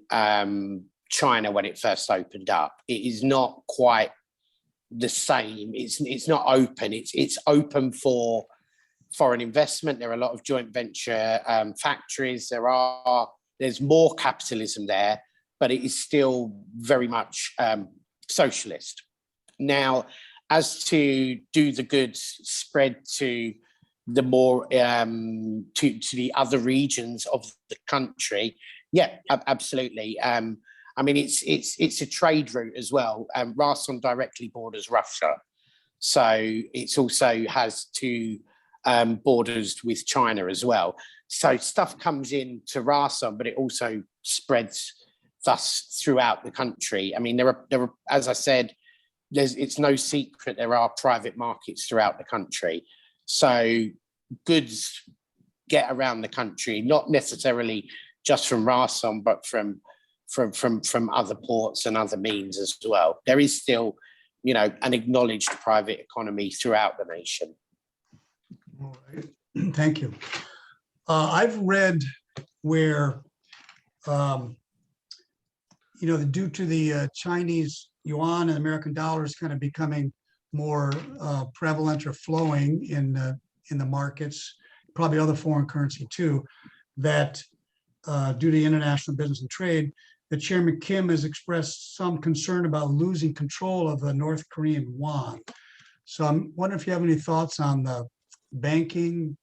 China when it first opened up. It is not quite the same. It's not open. It's open for foreign investment. There are a lot of joint venture factories. There's more capitalism there, but it is still very much socialist. Now, as to do the goods spread to the more to the other regions of the country, yeah, absolutely. I mean, it's a trade route as well. Rason directly borders Russia, so it's also has two borders with China as well. So stuff comes into Rason, but it also spreads thus throughout the country. I mean, there are, as I said, it's no secret there are private markets throughout the country. So goods get around the country, not necessarily just from Rason, but from other ports and other means as well. There is still, an acknowledged private economy throughout the nation. All right. Thank you. I've read where, due to the Chinese yuan and American dollars kind of becoming more prevalent or flowing in the markets, probably other foreign currency too, that due to international business and trade, that Chairman Kim has expressed some concern about losing control of the North Korean won. So I'm wondering if you have any thoughts on the banking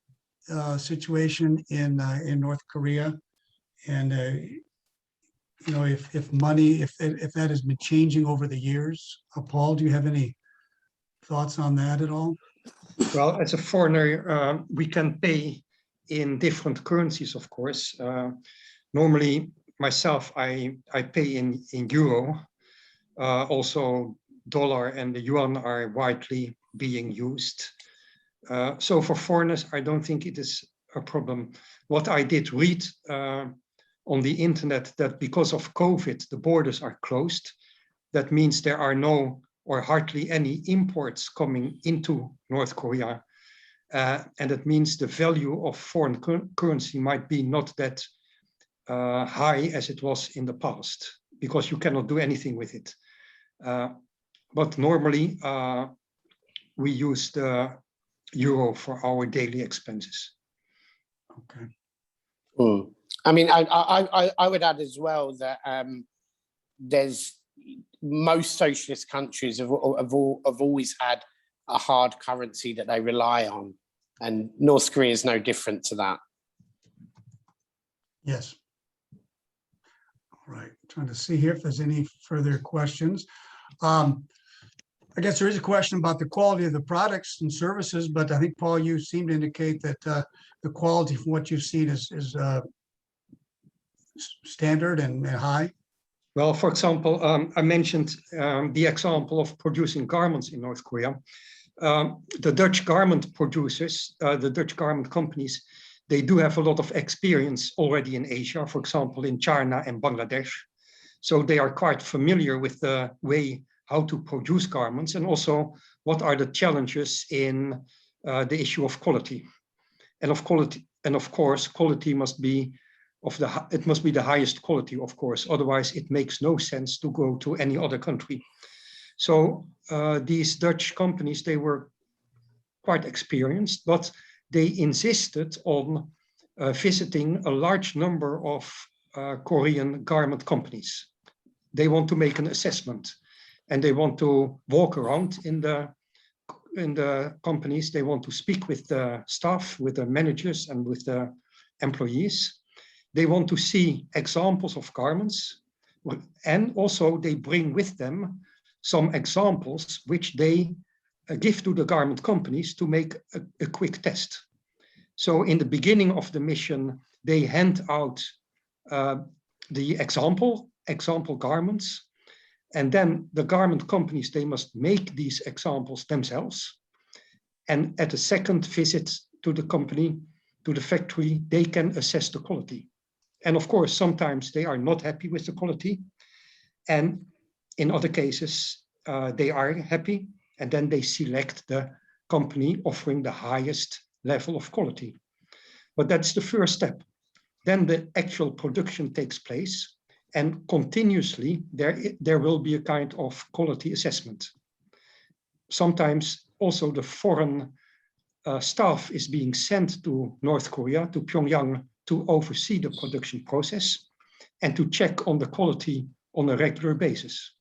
situation in North Korea, and if money, if that has been changing over the years. Paul, do you have any thoughts on that at all? Well, as a foreigner, we can pay in different currencies, of course. Normally, myself, I pay in euro. Also, dollar and the yuan are widely being used. So for foreigners, I don't think it is a problem. What I did read on the internet, that because of COVID, the borders are closed. That means there are no or hardly any imports coming into North Korea. And that means the value of foreign currency might be not that high as it was in the past, because you cannot do anything with it. But normally we use the euro for our daily expenses. Okay. I mean, I would add as well that there's most socialist countries have always had a hard currency that they rely on, and North Korea is no different to that. Yes. All right. Trying to see here if there's any further questions. I guess there is a question about the quality of the products and services, but I think, Paul, you seem to indicate that the quality from what you've seen is standard and high. Well, for example, I mentioned the example of producing garments in North Korea. The Dutch garment producers, the Dutch garment companies, they do have a lot of experience already in Asia, for example, in China and Bangladesh. So they are quite familiar with the way how to produce garments, and also what are the challenges in the issue of quality. And of course, quality must be it must be the highest quality, of course. Otherwise, it makes no sense to go to any other country. So these Dutch companies, they were quite experienced, but they insisted on visiting a large number of Korean garment companies. They want to make an assessment, and they want to walk around in the companies. They want to speak with the staff, with the managers, and with the employees. They want to see examples of garments, and also they bring with them some examples which they give to the garment companies to make a quick test. So in the beginning of the mission, they hand out the example garments, and then the garment companies, they must make these examples themselves. And at the second visit to the company, to the factory, they can assess the quality. And of course, sometimes they are not happy with the quality. And in other cases, they are happy. And then they select the company offering the highest level of quality. But that's the first step. Then the actual production takes place. And continuously, there will be a kind of quality assessment. Sometimes also the foreign staff is being sent to North Korea, to Pyongyang, to oversee the production process and to check on the quality on a regular basis.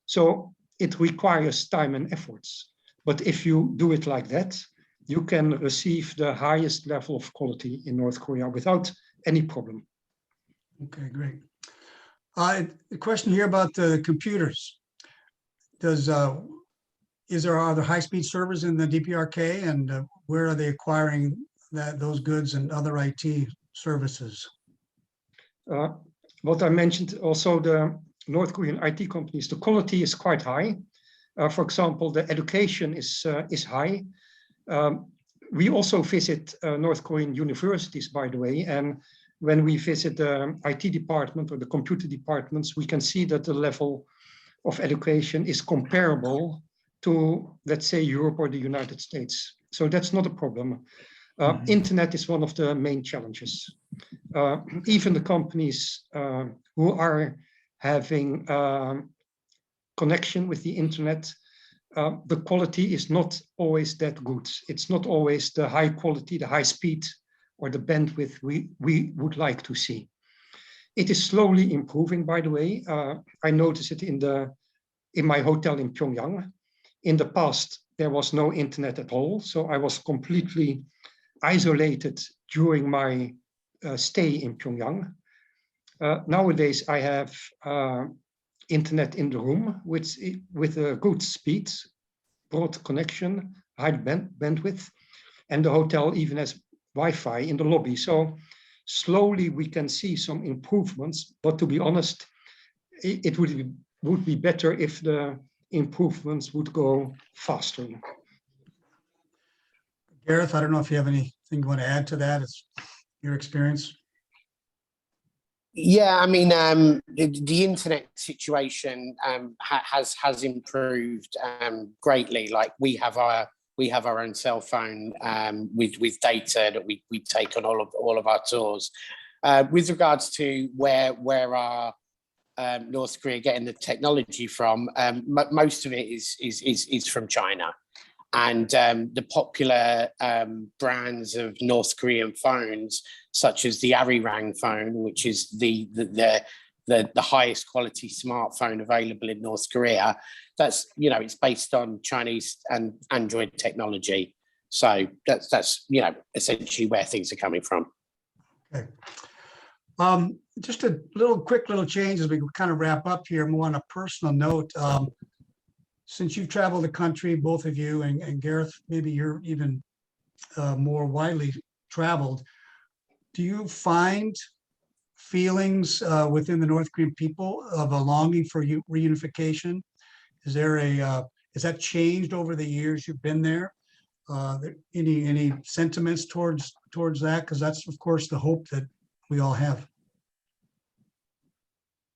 So it requires time and efforts. But if you do it like that, you can receive the highest level of quality in North Korea without any problem. Okay, great. The question here about the computers. Does are there high-speed servers in the DPRK, and where are they acquiring those goods and other IT services? What I mentioned also, the North Korean IT companies, the quality is quite high. For example, the education is high. We also visit North Korean universities, by the way, and when we visit the IT department or the computer departments, we can see that the level of education is comparable to, let's say, Europe or the United States. So that's not a problem. Internet is one of the main challenges. Even the companies who are having connection with the internet, the quality is not always that good. It's not always the high quality, the high speed, or the bandwidth we would like to see. It is slowly improving, by the way. I noticed it in my hotel in Pyongyang. In the past, there was no internet at all, so I was completely isolated during my stay in Pyongyang. Nowadays, I have internet in the room with a good speed, broad connection, high bandwidth, and the hotel even has Wi-Fi in the lobby. So slowly we can see some improvements, but to be honest, it would be better if the improvements would go faster. Gareth, I don't know if you have anything you want to add to that. It's your experience. Yeah, I mean, the internet situation has improved greatly. Like we have our own cell phone with data that we take on all of our tours. With regards to where our North Korea getting the technology from, most of it is from China, and the popular brands of North Korean phones, such as the Arirang phone, which is the highest quality smartphone available in North Korea. That's, it's based on Chinese and Android technology. So that's essentially where things are coming from. Okay. Just a quick little change as we kind of wrap up here. More on a personal note. Since you've traveled the country, both of you, and Gareth, maybe you're even more widely traveled, do you find feelings within the North Korean people of a longing for reunification? Is that changed over the years you've been there? Any sentiments towards that? Because that's, of course, the hope that we all have.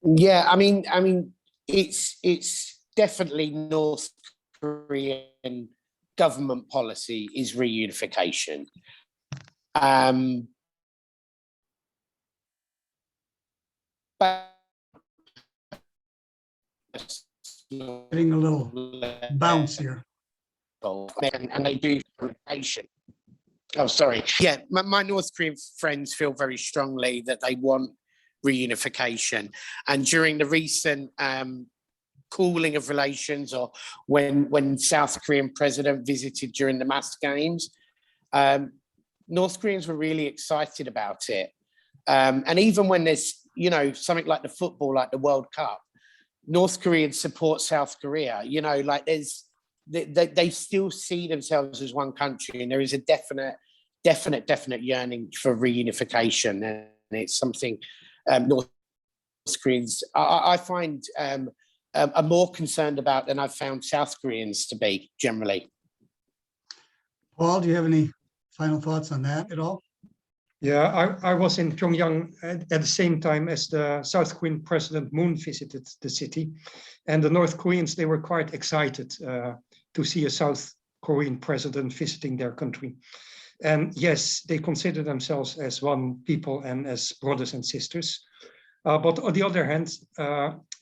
Yeah, I mean, it's definitely North Korean government policy is reunification. But Getting a little bounce here. And they do reunification. Oh, sorry. Yeah, my North Korean friends feel very strongly that they want reunification. And during the recent cooling of relations, or when South Korean president visited during the mass games, North Koreans were really excited about it. And even when there's, something like the football, like the World Cup, North Koreans support South Korea, like they still see themselves as one country, and there is a definite yearning for reunification. And it's something North Koreans, I find, are more concerned about than I've found South Koreans to be generally. Paul, do you have any final thoughts on that at all? Yeah, I was in Pyongyang at the same time as the South Korean President Moon visited the city. And the North Koreans, they were quite excited to see a South Korean president visiting their country. And yes, they consider themselves as one people and as brothers and sisters. But on the other hand,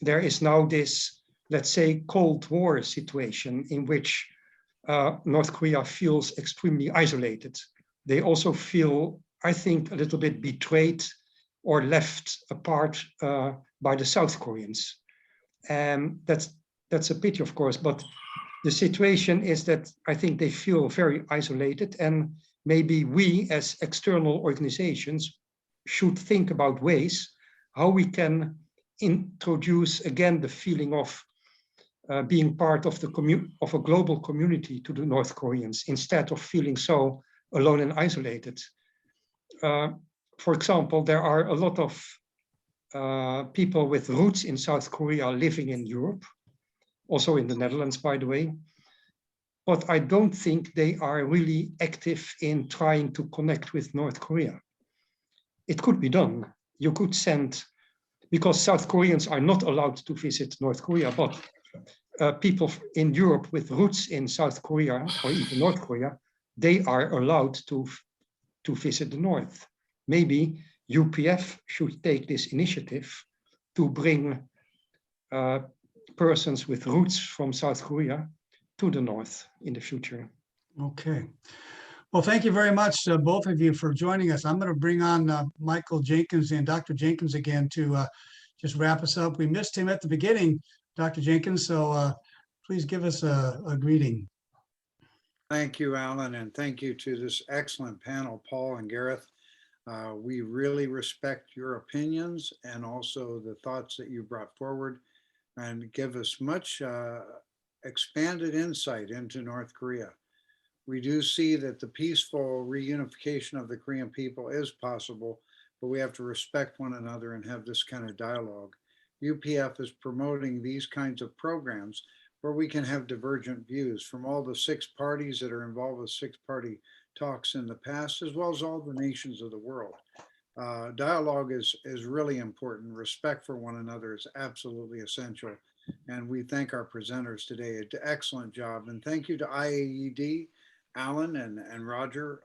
there is now this, let's say, Cold War situation in which North Korea feels extremely isolated. They also feel, I think, a little bit betrayed or left apart by the South Koreans. And that's a pity, of course, but the situation is that I think they feel very isolated, and maybe we as external organizations should think about ways how we can introduce again the feeling of being part of a global community to the North Koreans instead of feeling so alone and isolated. For example, there are a lot of people with roots in South Korea living in Europe, also in the Netherlands, by the way. But I don't think they are really active in trying to connect with North Korea. It could be done. You could send, because South Koreans are not allowed to visit North Korea, but people in Europe with roots in South Korea or even North Korea, they are allowed to visit the North. Maybe UPF should take this initiative to bring persons with roots from South Korea to the North in the future. Okay. Well, thank you very much, both of you, for joining us. I'm going to bring on Michael Jenkins and Dr. Jenkins again to just wrap us up. We missed him at the beginning, Dr. Jenkins, so please give us a greeting. Thank you, Alan, and thank you to this excellent panel, Paul and Gareth. We really respect your opinions and also the thoughts that you brought forward and give us much expanded insight into North Korea. We do see that the peaceful reunification of the Korean people is possible, but we have to respect one another and have this kind of dialogue. UPF is promoting these kinds of programs where we can have divergent views from all the 6 parties that are involved with 6-party talks in the past, as well as all the nations of the world. Dialogue is really important. Respect for one another is absolutely essential. And we thank our presenters today. An excellent job. And thank you to IAED, Alan and Roger.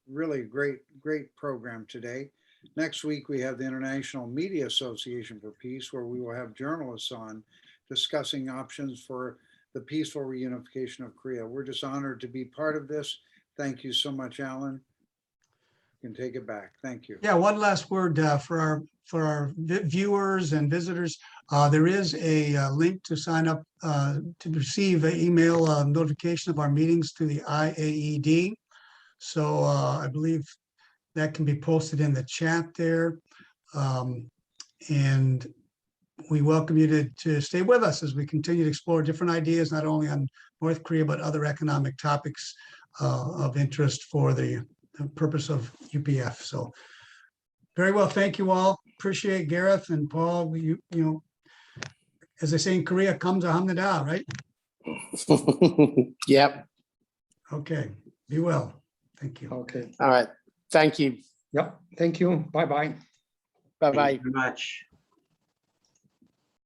Really great program today. Next week, we have the International Media Association for Peace, where we will have journalists on discussing options for the peaceful reunification of Korea. We're just honored to be part of this. Thank you so much, Alan. You can take it back. Thank you. Yeah, one last word for our viewers and visitors. There is a link to sign up to receive an email notification of our meetings to the IAED. So I believe that can be posted in the chat there. And we welcome you to stay with us as we continue to explore different ideas, not only on North Korea, but other economic topics of interest for the purpose of UPF. So very well, thank you all. Appreciate Gareth and Paul. You know, as they say in Korea, kamsahamnida, right? Yep. Okay, be well. Thank you. Okay. All right. Thank you. Yeah. Thank you. Bye-bye. Bye-bye. Thank you very much.